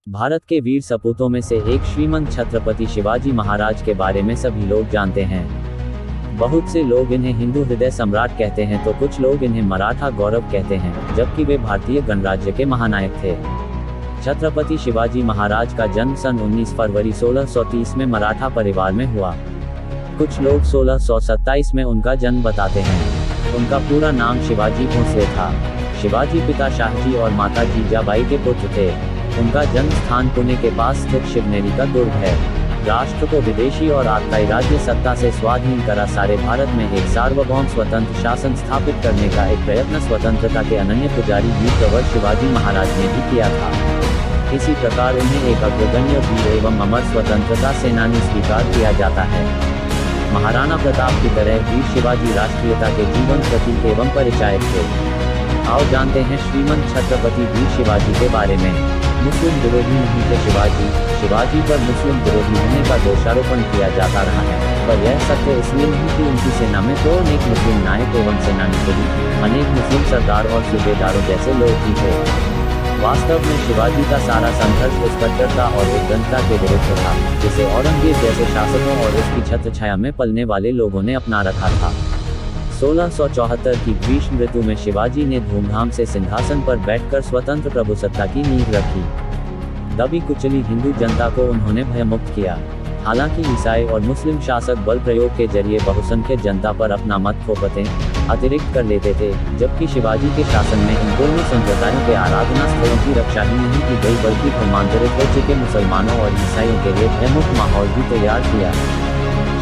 भारत के वीर सपूतों में से एक श्रीमंत छत्रपति शिवाजी महाराज के बारे में सभी लोग जानते हैं। बहुत से लोग इन्हें हिंदू हृदय सम्राट कहते हैं तो कुछ लोग इन्हें मराठा गौरव कहते हैं, जबकि वे भारतीय गणराज्य के महानायक थे। छत्रपति शिवाजी महाराज का जन्म सन 19 फरवरी 1630 में मराठा परिवार में हुआ। कुछ लोग 1627 में उनका जन्म बताते हैं। उनका पूरा नाम शिवाजी भोसले था। शिवाजी पिता शाहजी और माता जीजाबाई के पुत्र थे। उनका जन्म स्थान पुणे के पास स्थित शिवनेरी का दुर्ग है। राष्ट्र को विदेशी और आगताई राज्य सत्ता से स्वाधीन करा सारे भारत में एक सार्वभौम स्वतंत्र शासन स्थापित करने का एक प्रयत्न स्वतंत्रता के अनन्य पुजारी वीर प्रवर शिवाजी महाराज ने भी किया था। इसी प्रकार उन्हें एक अग्रगण्य वीर एवं अमर स्वतंत्रता सेनानी स्वीकार किया जाता है। महाराणा प्रताप की तरह वीर शिवाजी राष्ट्रीयता के जीवन प्रतीक एवं परिचायक थे। आओ जानते हैं श्रीमंत छत्रपति वीर शिवाजी के बारे में। मुस्लिम विरोधी नहीं थे शिवाजी पर मुस्लिम विरोधी होने का दोषारोपण किया जाता रहा है, पर यह सत्य इसलिए नहीं कि उनकी सेना में तो अनेक मुस्लिम नायक एवं सेनानी थे, अनेक मुस्लिम सरदार और सूबेदारों जैसे लोग भी थे। वास्तव में शिवाजी का सारा संघर्ष उस कट्टरता और उद्दंडता के विरुद्ध था, जिसे औरंगजेब जैसे शासकों और उसकी छत्रछाया में पलने वाले लोगों ने अपना रखा था। 1674 की ग्रीष्म ऋतु में शिवाजी ने धूमधाम से सिंहासन पर बैठकर स्वतंत्र प्रभुसत्ता की नींव रखी। दबी कुचली हिंदू जनता को उन्होंने भयमुक्त किया। हालांकि ईसाई और मुस्लिम शासक बल प्रयोग के जरिए बहुसंख्यक जनता पर अपना मत थोपते अतिरिक्त कर लेते थे, जबकि शिवाजी के शासन में इन दोनों संप्रदायों के आराधना स्थलों की रक्षा ही नहीं की गई, बल्कि धर्मांतरित हो चुके मुसलमानों और ईसाइयों के लिए भयमुक्त माहौल भी तैयार किया।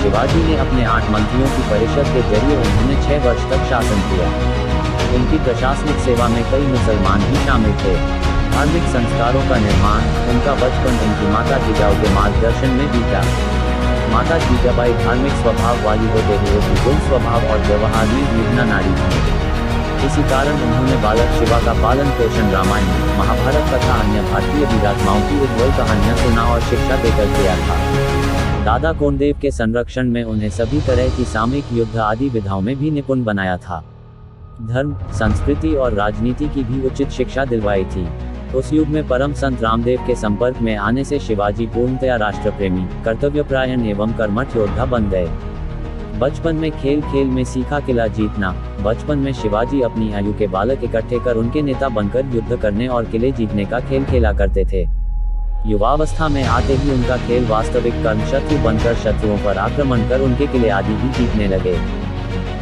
शिवाजी ने अपने 8 मंत्रियों की परिषद के जरिए उन्होंने 6 वर्ष तक शासन किया। उनकी प्रशासनिक सेवा में कई मुसलमान भी शामिल थे। धार्मिक संस्कारों का निर्माण उनका बचपन उनकी माता जीजाऊ के मार्गदर्शन में बीता। माता जीजाबाई धार्मिक स्वभाव वाली होते हुए भी गुण स्वभाव और व्यवहार में निर्भीक नारी थी। इसी कारण उन्होंने बालक शिवा का पालन पोषण रामायण, महाभारत तथा अन्य भारतीय वीरात्माओं की उज्ज्वल कहानियां सुना और शिक्षा देकर किया था। दादा कोंडदेव के संरक्षण में उन्हें सभी तरह की सामरिक युद्ध आदि विधाओं में भी निपुण बनाया था। धर्म, संस्कृति और राजनीति की भी उचित शिक्षा दिलवाई थी। उस युग में परम संत रामदेव के संपर्क में आने से शिवाजी पूर्णतया राष्ट्रप्रेमी, कर्तव्यपरायण एवं कर्मठ योद्धा बन गए। बचपन में खेल खेल में सीखा किला जीतना। बचपन में शिवाजी अपनी आयु के बालक इकट्ठे कर उनके नेता बनकर युद्ध करने और किले जीतने का खेल खेला करते थे। युवावस्था में आते ही उनका खेल वास्तविक कर्म शत्रु बनकर शत्रुओं पर आक्रमण कर उनके किले आदि भी जीतने लगे।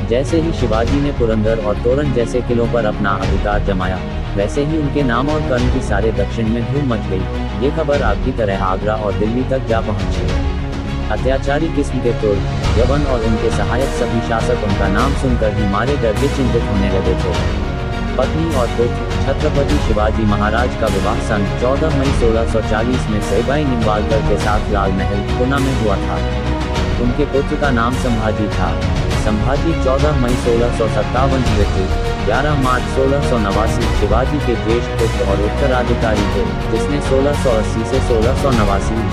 जैसे ही शिवाजी ने पुरंदर और तोरण जैसे किलों पर अपना अधिकार जमाया, वैसे ही उनके नाम और कर्म की सारे दक्षिण में धूम मच गई। ये खबर आग की तरह आगरा और दिल्ली तक जा पहुंची। अत्याचारी किस्म के तुर्क, यवन और उनके सहायक सभी शासक उनका नाम सुनकर ही मारे डर के चिंतित होने लगे थे। पत्नी और पुत्र छत्रपति शिवाजी महाराज का विवाह सन 14 मई 1640 में सईबाई निम्बालकर के साथ लाल महल, पुणे में हुआ था। उनके पुत्र का नाम संभाजी था। संभाजी 14 मई 1657 मृत्यु, 11 मार्च 1689 शिवाजी के ज्येष्ठ पुत्र और उत्तराधिकारी थे, जिसने 1680 से 1689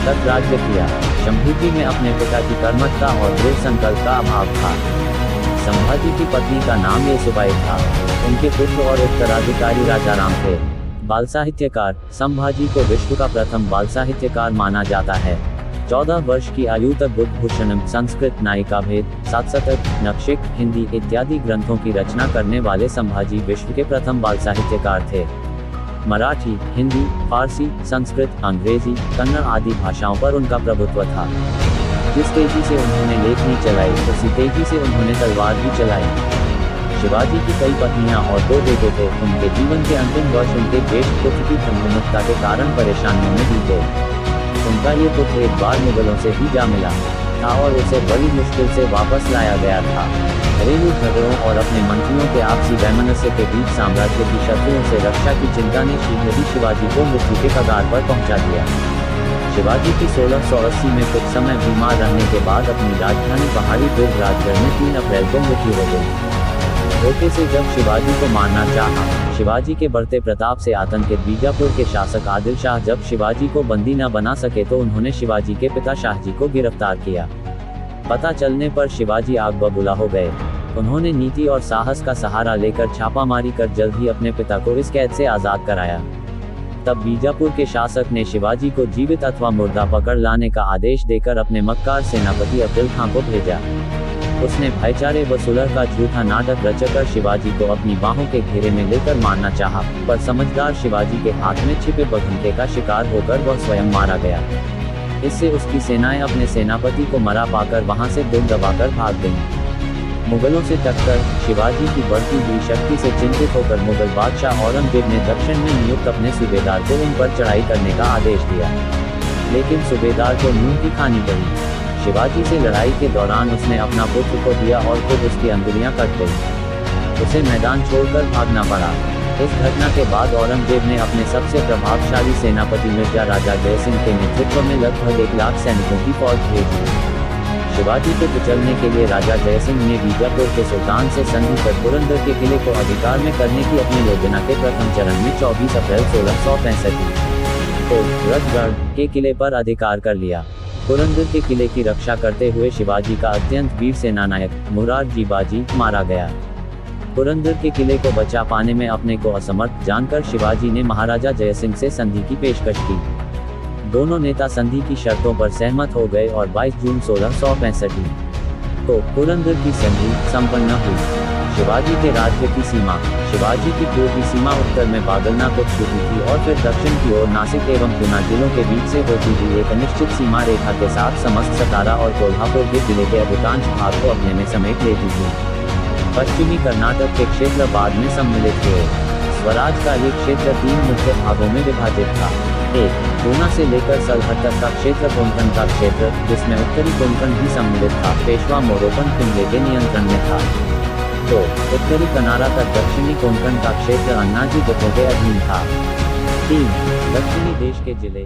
तक राज्य किया। शंभूजी में अपने पिता की कर्मठता और दृढ़ संकल्प का अभाव था। संभाजी की पत्नी का नाम येसुबाई था। उनके पुत्र और उत्तराधिकारी राजाराम थे। बाल साहित्यकार संभाजी को विश्व का प्रथम बाल साहित्यकार माना जाता है। 14 वर्ष की आयु तक बुद्धभूषणम, संस्कृत नायिका भेद, सातशतक, नक्षिक, हिंदी इत्यादि ग्रंथों की रचना करने वाले संभाजी विश्व के प्रथम बाल साहित्यकार थे। मराठी, हिंदी, फारसी, संस्कृत, अंग्रेजी, कन्नड़ आदि भाषाओं पर उनका प्रभुत्व था। जिस तेजी से उन्होंने लेखनी चलाई, उसी तेजी से उन्होंने तलवार भी चलाई। शिवाजी की कई पत्नियां और 2 बेटे थे। उनके जीवन के अंतिम वर्ष उनके ज्येष्ठ पुत्र की धर्ममुक्ता के कारण परेशानियों में बीते। उनका ये पुत्र एक बार मुगलों से ही जा मिला था और उसे बड़ी मुश्किल से वापस लाया गया था। घरेलू झगड़ों और अपने मंत्रियों के आपसी वैमनस्य के बीच साम्राज्य की शत्रुओं से रक्षा की चिंता ने शीघ्र ही शिवाजी को मृत्यु के कगार पर पहुंचा दिया। शिवाजी की 1680 में कुछ समय बीमार रहने के बाद अपनी राजधानी पहाड़ी दुर्ग राजगढ़ में 3 अप्रैल को मृत्यु हो गई। धोखे से जब शिवाजी को मारना चाहा, शिवाजी के बढ़ते प्रताप से आतंकित बीजापुर के शासक आदिल शाह जब शिवाजी को बंदी न बना सके तो उन्होंने शिवाजी के पिता शाहजी को गिरफ्तार किया। पता चलने पर शिवाजी आग बबूला हो गए। उन्होंने नीति और साहस का सहारा लेकर छापामारी कर जल्द ही अपने पिता को इस कैद से आजाद कराया। तब बीजापुर के शासक ने शिवाजी को जीवित अथवा मुर्दा पकड़ लाने का आदेश देकर अपने मक्कार सेनापति अब्दुल खां को भेजा। उसने भाईचारे व सुलह का झूठा नाटक रचकर शिवाजी को अपनी बाहों के घेरे में लेकर मारना चाहा, पर समझदार शिवाजी के हाथ में छिपे बघंटे का शिकार होकर वह स्वयं मारा गया। इससे उसकी सेनाएं अपने सेनापति को मरा पाकर वहां से दुम दबाकर भाग गईं। मुगलों से टक्कर, शिवाजी की बढ़ती हुई शक्ति से चिंतित होकर मुगल बादशाह औरंगजेब ने दक्षिण में नियुक्त अपने सूबेदार को उन पर चढ़ाई करने का आदेश दिया, लेकिन सूबेदार को मुंह की खानी पड़ी। शिवाजी से लड़ाई के दौरान उसने अपना पुत्र को दिया और खुद उसकी अंगुलियां कट गईं। उसे मैदान छोड़कर भागना पड़ा। इस घटना के बाद औरंगजेब ने अपने सबसे प्रभावशाली सेनापति मिर्जा राजा जयसिंह के नेतृत्व में लगभग 1 लाख सैनिकों की फौज भेजी। शिवाजी को कुचलने के लिए राजा जयसिंह ने बीजापुर के सुल्तान से संधि कर पुरंदर के किले को अधिकार में करने की अपनी योजना के प्रथम चरण में 24 अप्रैल 1665 को रतगढ़ के किले पर अधिकार कर लिया। पुरंदर के किले की रक्षा करते हुए शिवाजी का अत्यंत वीर सेनानायक मुरारजी बाजी मारा गया। पुरंदर के किले को बचा पाने में अपने को असमर्थ जानकर शिवाजी ने महाराजा जयसिंह से संधि की पेशकश की। दोनों नेता संधि की शर्तों पर सहमत हो गए और 22 जून 1665 को पुरंदर की संधि संपन्न हुई। शिवाजी के राज्य की सीमा, शिवाजी की पूर्वी सीमा उत्तर में बागलनाकोट छुपी थी और फिर दक्षिण की ओर नासिक एवं गुना जिलों के बीच से होती हुई एक निश्चित सीमा रेखा के साथ समस्त सतारा और कोल्हापुर के जिले के अधिकांश भाग को अपने में समेट लेती थी। पश्चिमी कर्नाटक के क्षेत्र बाद में सम्मिलित हुए। स्वराज का ये क्षेत्र 3 मुख्य भागों में विभाजित था। 1. पूना से लेकर सलहट तक का क्षेत्र कोंकण का क्षेत्र, जिसमें उत्तरी कोंकण भी सम्मिलित था, पेशवा मोरोपंत पिंगले के नियंत्रण में था। 2. उत्तरी कनारा तक दक्षिणी कोंकण का क्षेत्र अन्नाजी जथों के अधीन था। 3. दक्षिणी देश के जिले